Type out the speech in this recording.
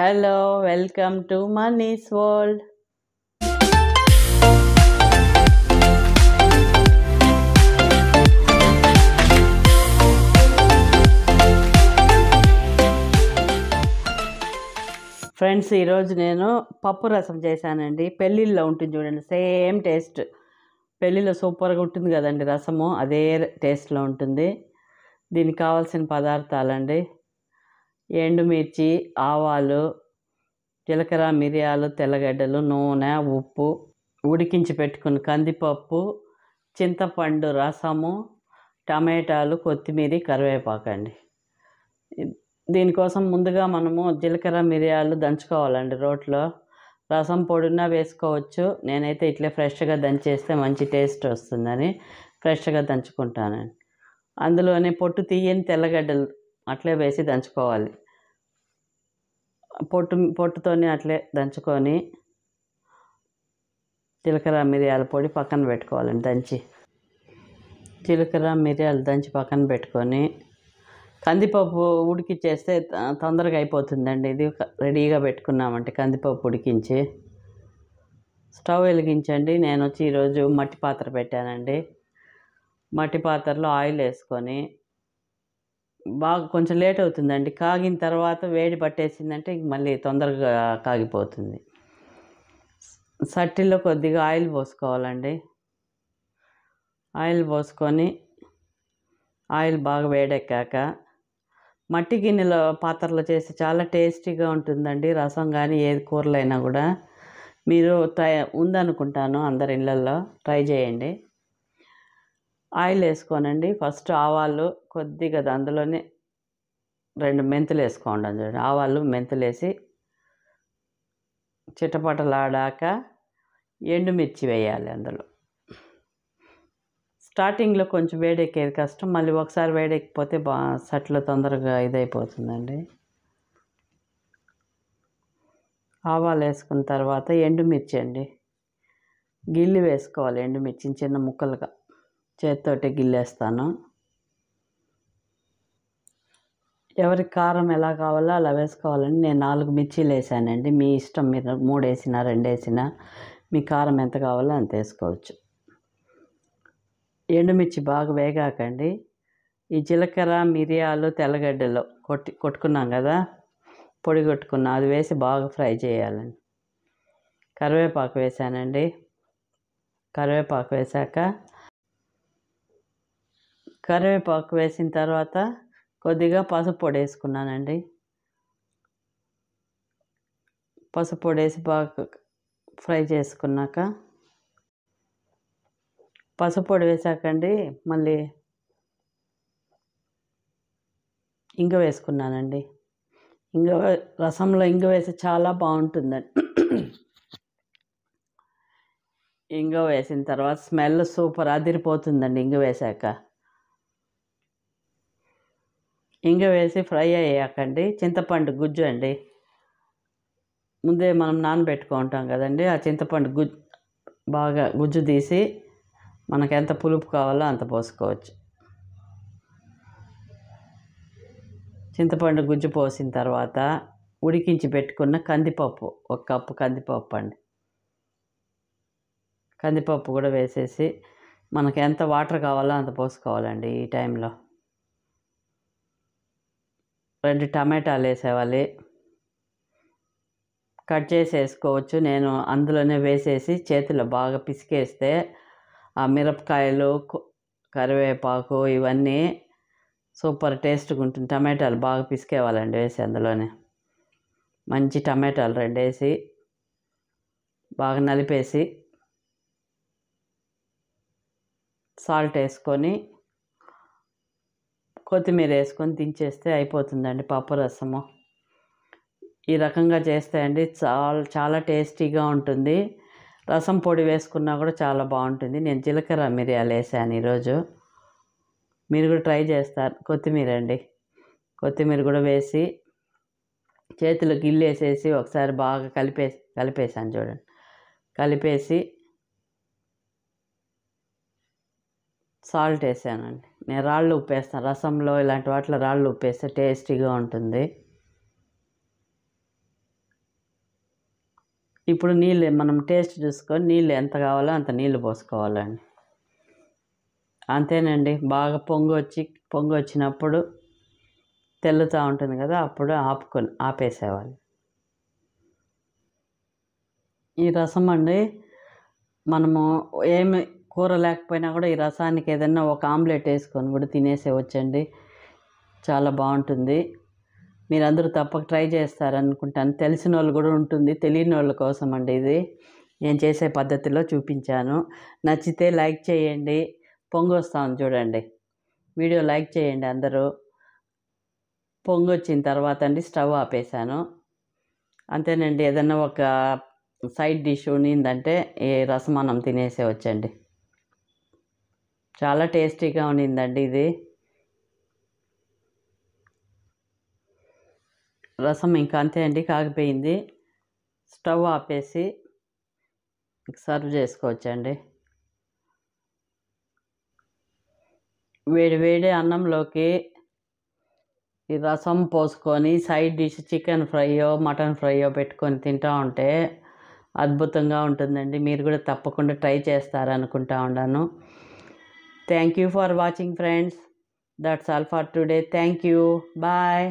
Hello, welcome to Mani's world. Friends, ఈరోజు నేను పప్పు రసం చేశానండి. పెళ్ళిళ్ళలో ఉంటుంది చూడండి, సేమ్ టేస్ట్. పెళ్ళిలో సూపర్గా ఉంటుంది కదండి రసము, అదే టేస్ట్లో ఉంటుంది. దీనికి కావాల్సిన పదార్థాలండి: ఎండుమిర్చి, ఆవాలు, జీలకర్ర, మిరియాలు, తెల్లగడ్డలు, నూనె, ఉప్పు, ఉడికించి పెట్టుకున్న కందిపప్పు, చింతపండు రసము, టమాటాలు, కొత్తిమీర, కరివేపాకు అండి. దీనికోసం ముందుగా మనము జీలకర్ర, మిరియాలు దంచుకోవాలండి రోట్లో. రసం పొడినా వేసుకోవచ్చు. నేనైతే ఇట్లే ఫ్రెష్గా దంచేస్తే మంచి టేస్ట్ వస్తుందని ఫ్రెష్గా దంచుకుంటానండి. అందులోనే పొట్టు తీయని తెల్లగడ్డలు అట్లే వేసి దంచుకోవాలి. పొట్టుతోనే అట్లే దంచుకొని జీలకర్ర, మిరియాల పొడి పక్కన పెట్టుకోవాలండి. జీలకర్ర, మిరియాలు దంచి పక్కన పెట్టుకొని కందిపప్పు ఉడికిచ్చేస్తే తొందరగా అయిపోతుందండి. ఇది రెడీగా పెట్టుకున్నామంటే కందిపప్పు ఉడికించి స్టవ్ వెలిగించండి. నేను వచ్చి ఈరోజు మట్టి పాత్ర పెట్టానండి. మట్టి పాత్రలో ఆయిల్ వేసుకొని బాగా కొంచెం లేట్ అవుతుందండి. కాగిన తర్వాత వేడి పట్టేసిందంటే మళ్ళీ తొందరగా కాగిపోతుంది. సట్టిలో కొద్దిగా ఆయిల్ పోసుకోవాలండి. ఆయిల్ పోసుకొని ఆయిల్ బాగా వేడెక్కాక మట్టి గిన్నెలో పాత్రలో చేసి చాలా టేస్టీగా ఉంటుందండి రసం. కానీ ఏది కూరలైనా కూడా మీరు ఉందనుకుంటాను అందరి ఇళ్ళల్లో, ట్రై చేయండి. ఆయిల్ వేసుకోనండి. ఫస్ట్ ఆవాలు కొద్దిగా అందులోనే 2 మెంతులు వేసుకోండి. చూడండి, ఆవాలు మెంతులు వేసి చిటపటలాడాక ఎండుమిర్చి వేయాలి. అందులో స్టార్టింగ్లో కొంచెం వేడెక్కేది కష్టం, మళ్ళీ ఒకసారి వేడెక్కిపోతే సట్లో తొందరగా ఇదైపోతుందండి. ఆవాలు వేసుకున్న తర్వాత ఎండుమిర్చి అండి, గిల్లి వేసుకోవాలి. ఎండుమిర్చిని చిన్న ముక్కలుగా చేతితోటి గిల్లేస్తాను. ఎవరికి కారం ఎలా కావాలో అలా వేసుకోవాలండి. నేను 4 మిర్చీలు వేసానండి. మీ ఇష్టం, మీరు 3 వేసినా 2 వేసినా మీ కారం ఎంత కావాలో అంత వేసుకోవచ్చు. ఎండుమిర్చి బాగా వేగాకండి ఈ జీలకర్ర, మిరియాలు, తెల్లగడ్డలు కొట్టుకున్నాం కదా, పొడి కొట్టుకున్నాం, అది వేసి బాగా ఫ్రై చేయాలండి. కరివేపాకు వేసానండి. కరివేపాకు వేసిన తర్వాత కొద్దిగా పసుపు పొడి వేసుకున్నానండి. పసుపు పొడి వేసి బాగా ఫ్రై చేసుకున్నాక, పసుపు పొడి వేసాకండి మళ్ళీ ఇంగ వేసుకున్నానండి. రసంలో ఇంగ వేసి చాలా బాగుంటుందండి. ఇంగ వేసిన తర్వాత స్మెల్ సూపర్ అదిరిపోతుందండి. ఇంగ వేసాక ఇంగ వేసి ఫ్రై అయ్యాకండి చింతపండు గుజ్జు అండి, ముందే మనం నానబెట్టుకుంటాం కదండి, ఆ చింతపండు బాగా గుజ్జు తీసి మనకు ఎంత పులుపు కావాలో అంత పోసుకోవచ్చు. చింతపండు గుజ్జు పోసిన తర్వాత ఉడికించి పెట్టుకున్న కందిపప్పు, 1 కప్పు కందిపప్పు అండి, కందిపప్పు కూడా వేసేసి మనకు ఎంత వాటర్ కావాలో అంత పోసుకోవాలండి. ఈ టైంలో 2 టమాటాలు వేసేవాలి, కట్ చేసి వేసుకోవచ్చు. నేను అందులోనే వేసేసి చేతిలో బాగా పిసికేస్తే ఆ మిరపకాయలు, కరివేపాకు ఇవన్నీ సూపర్ టేస్ట్గా ఉంటుంది. టమాటాలు బాగా పిసికేవాలండి వేసి అందులోనే మంచి టమాటాలు 2 వేసి బాగా నలిపేసి సాల్ట్ వేసుకొని కొత్తిమీర వేసుకొని దించేస్తే అయిపోతుందండి పప్పు రసము. ఈ రకంగా చేస్తే అండి చాలా టేస్టీగా ఉంటుంది. రసం పొడి వేసుకున్నా కూడా చాలా బాగుంటుంది. నేను జీలకర్ర, మిరియాలు వేసాను ఈరోజు. మీరు కూడా ట్రై చేస్తారు. కొత్తిమీర అండి, కొత్తిమీర కూడా వేసి చేతిలో గిల్లేసేసి ఒకసారి బాగా కలిపేసాను చూడండి. కలిపేసి సాల్ట్ వేసానండి. నేను రాళ్ళు ఉప్పు వేస్తాను రసంలో, ఇలాంటి వాటిలో రాళ్ళు ఉప్పు వేస్తే టేస్టీగా ఉంటుంది. ఇప్పుడు నీళ్ళు మనం టేస్ట్ చూసుకొని నీళ్ళు ఎంత కావాలో అంత నీళ్ళు పోసుకోవాలండి. అంతేనండి. బాగా పొంగు వచ్చినప్పుడు తెల్లుతూ ఉంటుంది కదా, అప్పుడు ఆపేసేవాలి. ఈ రసం అండి మనము ఏమి కూర లేకపోయినా కూడా ఈ రసానికి ఏదైనా ఒక ఆమ్లెట్ వేసుకొని కూడా తినేసేవచ్చండి. చాలా బాగుంటుంది. మీరందరూ తప్పక ట్రై చేస్తారనుకుంటాను. తెలిసిన వాళ్ళు కూడా ఉంటుంది, తెలియని వాళ్ళ కోసం అండి ఇది నేను చేసే పద్ధతిలో చూపించాను. నచ్చితే లైక్ చేయండి. పొంగు వస్తాను చూడండి, వీడియో లైక్ చేయండి అందరూ. పొంగు వచ్చిన తర్వాత అండి స్టవ్ ఆపేసాను. అంతేనండి. ఏదన్నా ఒక సైడ్ డిష్ ఉన్నిందంటే ఈ రసం మనం తినేసేవచ్చండి. చాలా టేస్టీగా ఉన్నిందండి ఇది. రసం ఇంకా అంతే అండి, కాగిపోయింది. స్టవ్ ఆపేసి సర్వ్ చేసుకోవచ్చండి. వేడి వేడి అన్నంలోకి ఈ రసం పోసుకొని సైడ్ డిష్ చికెన్ ఫ్రైయో మటన్ ఫ్రైయో పెట్టుకొని తింటూ ఉంటే అద్భుతంగా ఉంటుందండి. మీరు కూడా తప్పకుండా ట్రై చేస్తారనుకుంటా ఉన్నాను. Thank you for watching friends. That's all for today. Thank you. Bye.